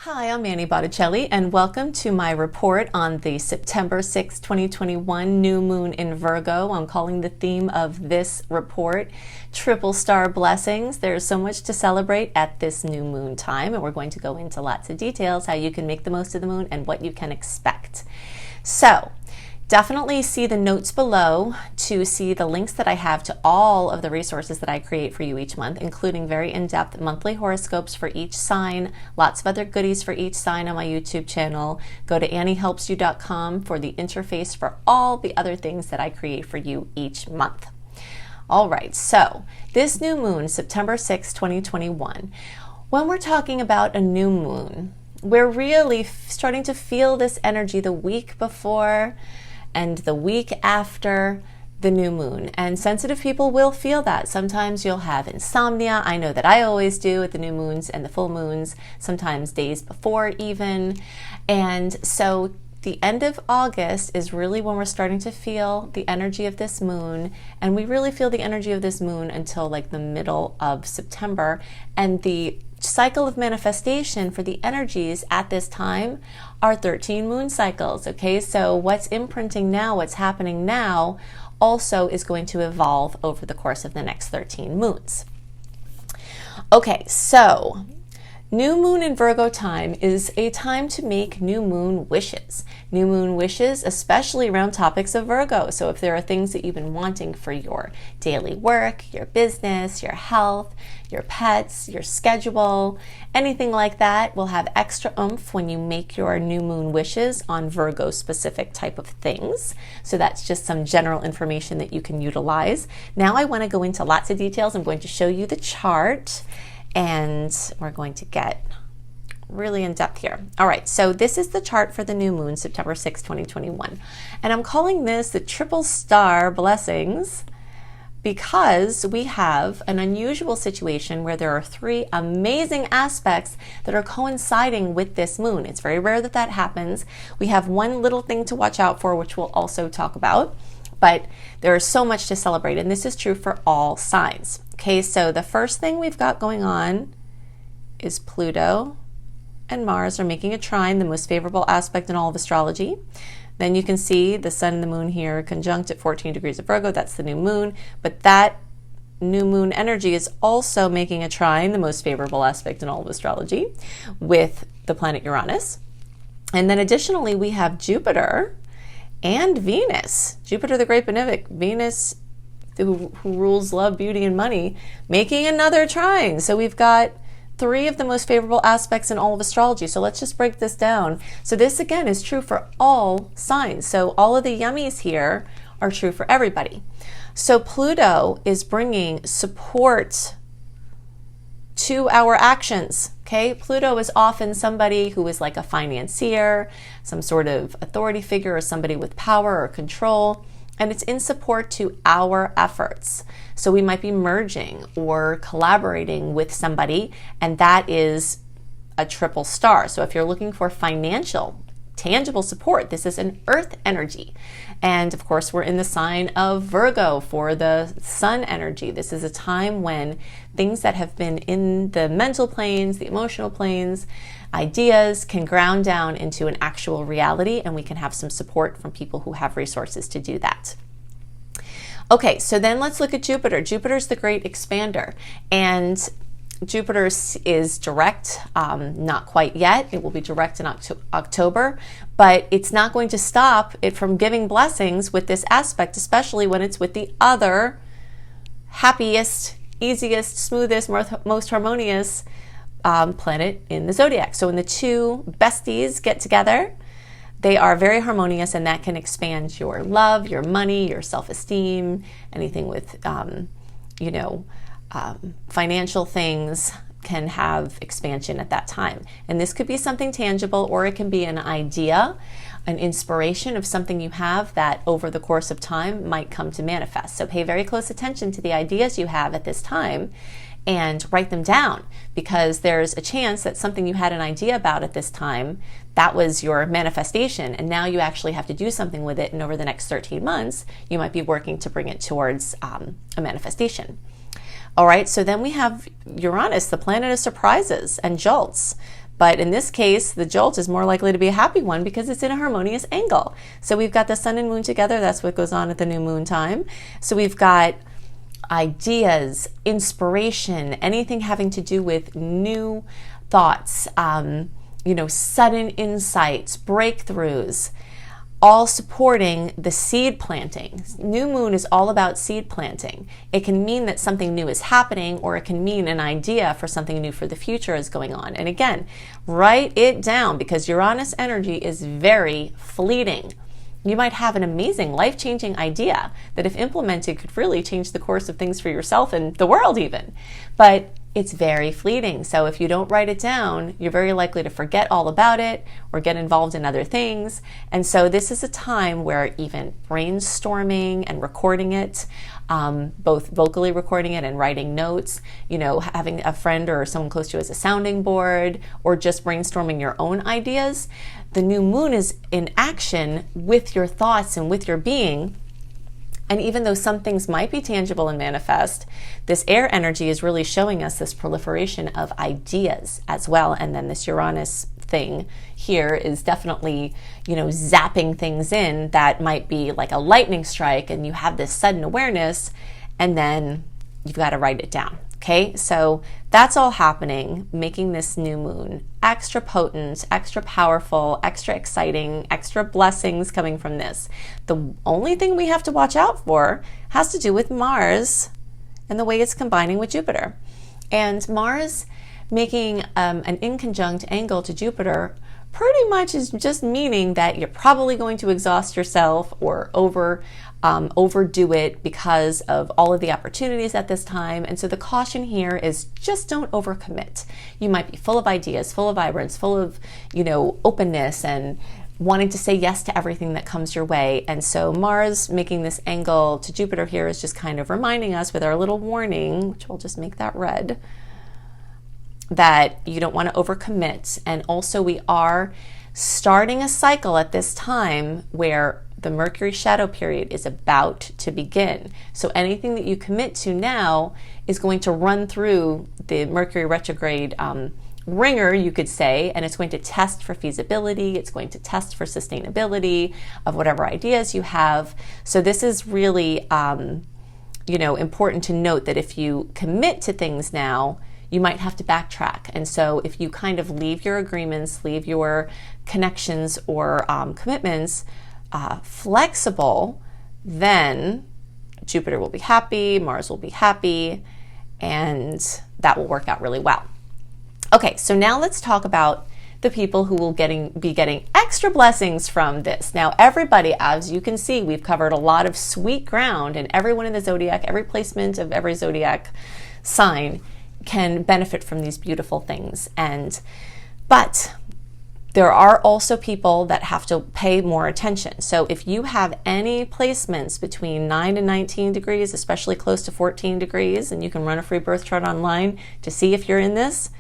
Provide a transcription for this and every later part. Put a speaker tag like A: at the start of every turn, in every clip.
A: Hi, I'm Annie Botticelli, and welcome to my report on the September 6, 2021 new moon in Virgo. I'm calling the theme of this report Triple Star Blessings. There's so much to celebrate at this new moon time, and we're going to go into lots of details, how you can make the most of the moon and what you can expect. So, definitely see the notes below to see the links that I have to all of the resources that I create for you each month, including very in-depth monthly horoscopes for each sign, lots of other goodies for each sign on my YouTube channel. Go to anniehelpsyou.com for the interface for all the other things that I create for you each month. All right, so this new moon, September 6, 2021, when we're talking about a new moon, we're really starting to feel this energy the week before and the week after the new moon. And sensitive people will feel that. Sometimes you'll have insomnia. I know that I always do at the new moons and the full moons, sometimes days before even. And so the end of August is really when we're starting to feel the energy of this moon, and we really feel the energy of this moon until like the middle of September. And the cycle of manifestation for the energies at this time are 13 moon cycles. Okay, so what's imprinting now, what's happening now, also is going to evolve over the course of the next 13 moons. Okay, so new moon in Virgo time is a time to make new moon wishes. New moon wishes, especially around topics of Virgo. So if there are things that you've been wanting for your daily work, your business, your health, your pets, your schedule, anything like that will have extra oomph when you make your new moon wishes on Virgo specific type of things. So that's just some general information that you can utilize. Now I want to go into lots of details. I'm going to show you the chart, and we're going to get really in depth here. All right, so this is the chart for the new moon, September 6, 2021. And I'm calling this the Triple Star Blessings because we have an unusual situation where there are three amazing aspects that are coinciding with this moon. It's very rare that that happens. We have one little thing to watch out for, which we'll also talk about, but there is so much to celebrate, and this is true for all signs. Okay, so the first thing we've got going on is Pluto and Mars are making a trine, the most favorable aspect in all of astrology. Then you can see the sun and the moon here conjunct at 14 degrees of Virgo. That's the new moon, but that new moon energy is also making a trine, the most favorable aspect in all of astrology, with the planet Uranus. And then additionally, we have Jupiter and Venus. Jupiter the Great Benefic, Venus who rules love, beauty, and money, making another trine. So we've got three of the most favorable aspects in all of astrology. So let's just break this down. So this again is true for all signs. So all of the yummies here are true for everybody. So Pluto is bringing support to our actions. Okay, Pluto is often somebody who is like a financier, some sort of authority figure, or somebody with power or control, and it's in support to our efforts. So we might be merging or collaborating with somebody, and that is a triple star. So if you're looking for financial, tangible support, this is an earth energy. And of course, we're in the sign of Virgo for the sun energy. This is a time when things that have been in the mental planes, the emotional planes, ideas can ground down into an actual reality, and we can have some support from people who have resources to do that. Okay, so then let's look at Jupiter. Jupiter's the great expander, and Jupiter is direct, not quite yet. It will be direct in October, but it's not going to stop it from giving blessings with this aspect, especially when it's with the other happiest, easiest, smoothest, most harmonious planet in the zodiac. So when the two besties get together, they are very harmonious, and that can expand your love, your money, your self-esteem, anything with, financial things can have expansion at that time. And this could be something tangible, or it can be an idea, an inspiration of something you have that over the course of time might come to manifest. So pay very close attention to the ideas you have at this time and write them down, because there's a chance that something you had an idea about at this time, that was your manifestation, and now you actually have to do something with it, and over the next 13 months you might be working to bring it towards a manifestation. All right, so then we have Uranus, the planet of surprises and jolts. But in this case, the jolt is more likely to be a happy one because it's in a harmonious angle. So we've got the sun and moon together. That's what goes on at the new moon time. So we've got ideas, inspiration, anything having to do with new thoughts, sudden insights, breakthroughs, all supporting the seed planting. New moon is all about seed planting. It can mean that something new is happening, or it can mean an idea for something new for the future is going on. And again, write it down because Uranus energy is very fleeting. You might have an amazing, life-changing idea that if implemented could really change the course of things for yourself and the world even. But it's very fleeting. So if you don't write it down, you're very likely to forget all about it or get involved in other things. And so this is a time where even brainstorming and recording it, both vocally recording it and writing notes, having a friend or someone close to you as a sounding board, or just brainstorming your own ideas. The new moon is in action with your thoughts and with your being. And even though some things might be tangible and manifest, this air energy is really showing us this proliferation of ideas as well. And then this Uranus thing here is definitely, zapping things in that might be like a lightning strike, and you have this sudden awareness, and then you've got to write it down. Okay, so that's all happening, making this new moon extra potent, extra powerful, extra exciting, extra blessings coming from this. The only thing we have to watch out for has to do with Mars and the way it's combining with Jupiter. And Mars making an inconjunct angle to Jupiter pretty much is just meaning that you're probably going to exhaust yourself or overdo it because of all of the opportunities at this time. And so the caution here is just don't overcommit. You might be full of ideas, full of vibrance, full of, openness and wanting to say yes to everything that comes your way. And so Mars making this angle to Jupiter here is just kind of reminding us with our little warning, which we'll just make that red, that you don't want to overcommit. And also we are starting a cycle at this time where the Mercury shadow period is about to begin. So anything that you commit to now is going to run through the Mercury retrograde ringer, you could say, and it's going to test for feasibility. It's going to test for sustainability of whatever ideas you have. So this is really, important to note that if you commit to things now, you might have to backtrack. And so if you kind of leave your agreements, leave your connections or commitments flexible, then Jupiter will be happy, Mars will be happy, and that will work out really well. Okay, so now let's talk about the people who will be getting extra blessings from this. Now, everybody, as you can see, we've covered a lot of sweet ground, and everyone in the zodiac, every placement of every zodiac sign can benefit from these beautiful things. But there are also people that have to pay more attention. So if you have any placements between 9 and 19 degrees, especially close to 14 degrees, and you can run a free birth chart online to see if you're in this,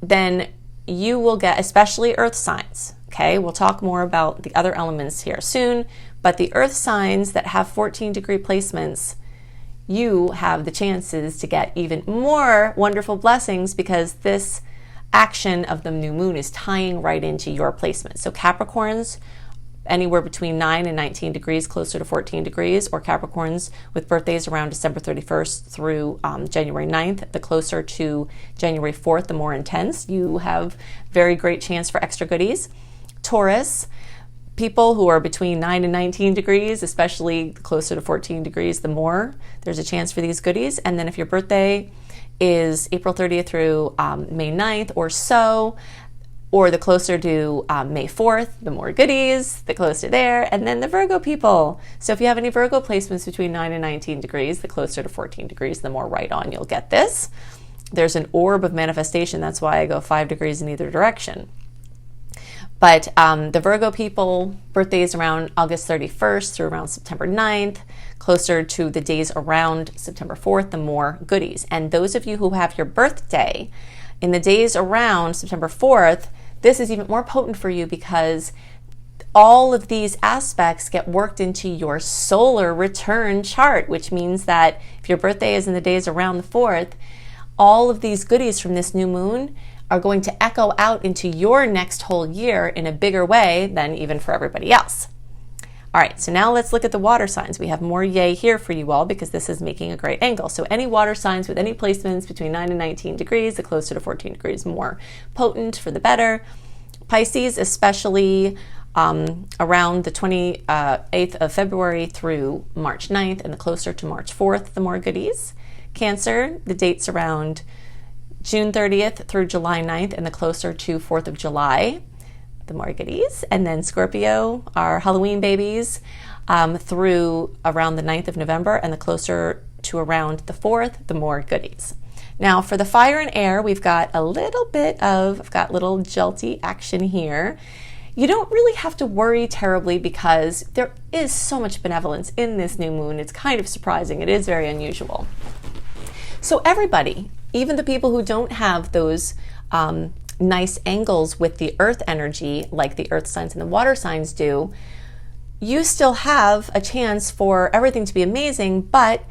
A: then you will get, especially earth signs. Okay, we'll talk more about the other elements here soon, but the earth signs that have 14 degree placements, you have the chances to get even more wonderful blessings because this action of the new moon is tying right into your placement. So Capricorns, anywhere between 9 and 19 degrees, closer to 14 degrees, or Capricorns with birthdays around December 31st through January 9th, the closer to January 4th, the more intense. You have very great chance for extra goodies. Taurus, people who are between 9 and 19 degrees, especially closer to 14 degrees, the more there's a chance for these goodies. And then if your birthday is April 30th through May 9th or so, or the closer to May 4th, the more goodies, the closer there. And then the Virgo people. So if you have any Virgo placements between 9 and 19 degrees, the closer to 14 degrees, the more right on you'll get this. There's an orb of manifestation. That's why I go 5 degrees in either direction. But the Virgo people, birthdays around August 31st through around September 9th, closer to the days around September 4th, the more goodies. And those of you who have your birthday in the days around September 4th, this is even more potent for you because all of these aspects get worked into your solar return chart, which means that if your birthday is in the days around the 4th, all of these goodies from this new moon are going to echo out into your next whole year in a bigger way than even for everybody else. All right, so now let's look at the water signs. We have more yay here for you all because this is making a great angle. So any water signs with any placements between 9 and 19 degrees, the closer to 14 degrees, more potent for the better. Pisces, especially around the 28th of February through March 9th, and the closer to March 4th, the more goodies. Cancer, the dates around June 30th through July 9th, and the closer to 4th of July, the more goodies. And then Scorpio, our Halloween babies, through around the 9th of November, and the closer to around the 4th, the more goodies. Now for the fire and air, we've got a little bit of, I've got little jolty action here. You don't really have to worry terribly because there is so much benevolence in this new moon. It's kind of surprising. It is very unusual. So everybody, even the people who don't have those nice angles with the earth energy like the earth signs and the water signs do, you still have a chance for everything to be amazing, but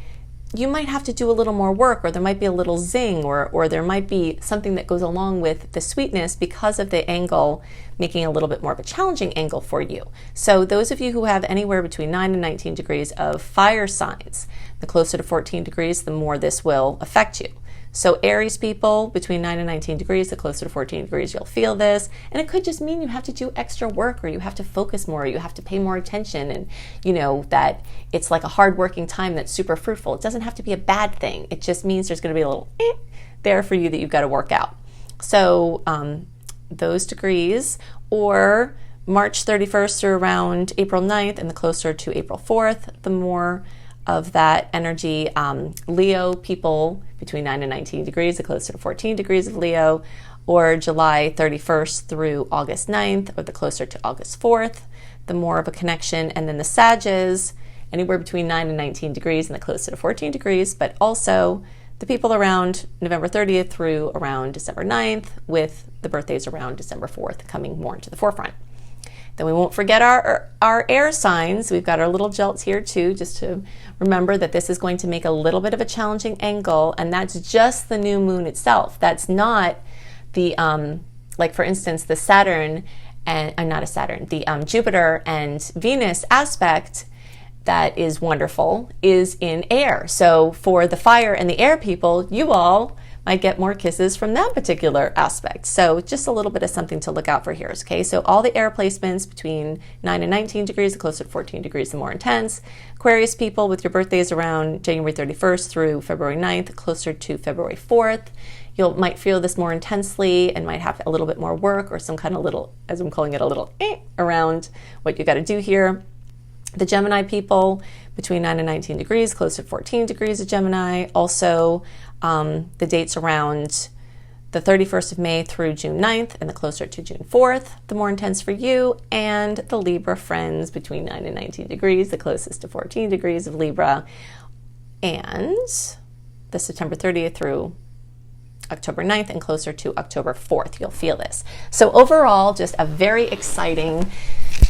A: you might have to do a little more work, or there might be a little zing, or there might be something that goes along with the sweetness because of the angle making a little bit more of a challenging angle for you. So those of you who have anywhere between 9 and 19 degrees of fire signs, the closer to 14 degrees, the more this will affect you. So Aries people, between 9 and 19 degrees, the closer to 14 degrees, you'll feel this. And it could just mean you have to do extra work, or you have to focus more, or you have to pay more attention, and you know that it's like a hard-working time that's super fruitful. It doesn't have to be a bad thing. It just means there's going to be a little there for you that you've got to work out. So those degrees, or March 31st through around April 9th, and the closer to April 4th, the more of that energy. Leo people between 9 and 19 degrees, the closer to 14 degrees of Leo, or July 31st through August 9th, or the closer to August 4th, the more of a connection. And then the Sages, anywhere between 9 and 19 degrees and the closer to 14 degrees, but also the people around November 30th through around December 9th, with the birthdays around December 4th coming more into the forefront. Then we won't forget our air signs. We've got our little jolts here too, just to remember that this is going to make a little bit of a challenging angle, and that's just the new moon itself. That's not the, like for instance, the Saturn, and the Jupiter and Venus aspect that is wonderful is in air. So for the fire and the air people, you all might get more kisses from that particular aspect. So just a little bit of something to look out for here, okay? So all the air placements between 9 and 19 degrees, the closer to 14 degrees, the more intense. Aquarius people with your birthdays around January 31st through February 9th, closer to February 4th. You might feel this more intensely and might have a little bit more work, or some kind of little, as I'm calling it, a little around what you got to do here. The Gemini people between 9 and 19 degrees, close to 14 degrees of Gemini. Also, the dates around the 31st of May through June 9th, and the closer to June 4th, the more intense for you. And the Libra friends between 9 and 19 degrees, the closest to 14 degrees of Libra. And the September 30th through October 9th, and closer to October 4th, you'll feel this. So overall, just a very exciting,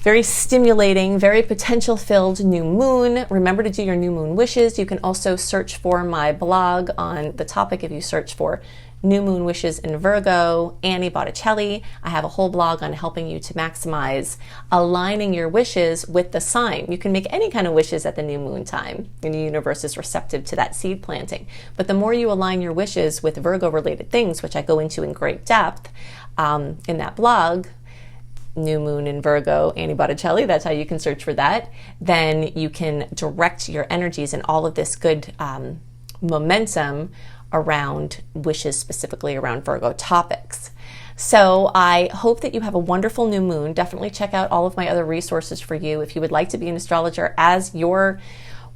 A: very stimulating, very potential-filled new moon. Remember to do your new moon wishes. You can also search for my blog on the topic if you search for New Moon Wishes in Virgo, Annie Botticelli. I have a whole blog on helping you to maximize aligning your wishes with the sign. You can make any kind of wishes at the new moon time, and the universe is receptive to that seed planting. But the more you align your wishes with Virgo-related things, which I go into in great depth in that blog, New Moon in Virgo, Annie Botticelli, that's how you can search for that, then you can direct your energies and all of this good momentum around wishes, specifically around Virgo topics. So I hope that you have a wonderful new moon. Definitely check out all of my other resources for you. If you would like to be an astrologer as your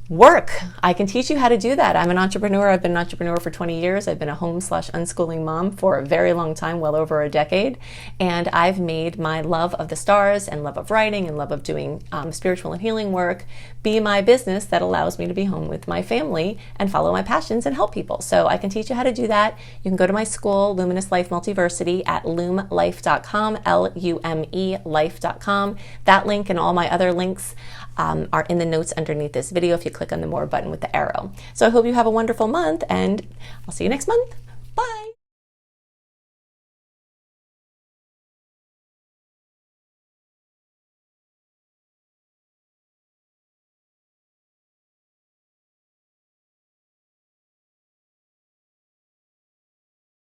A: work, I can teach you how to do that. I'm an entrepreneur. I've been an entrepreneur for 20 years. I've been a home/unschooling mom for a very long time, well over a decade. And I've made my love of the stars and love of writing and love of doing spiritual and healing work be my business that allows me to be home with my family and follow my passions and help people. So I can teach you how to do that. You can go to my school, Luminous Life Multiversity, at lumelife.com, L-U-M-E life.com. That link and all my other links are in the notes underneath this video if you click on the More button with the arrow. So I hope you have a wonderful month, and I'll see you next month.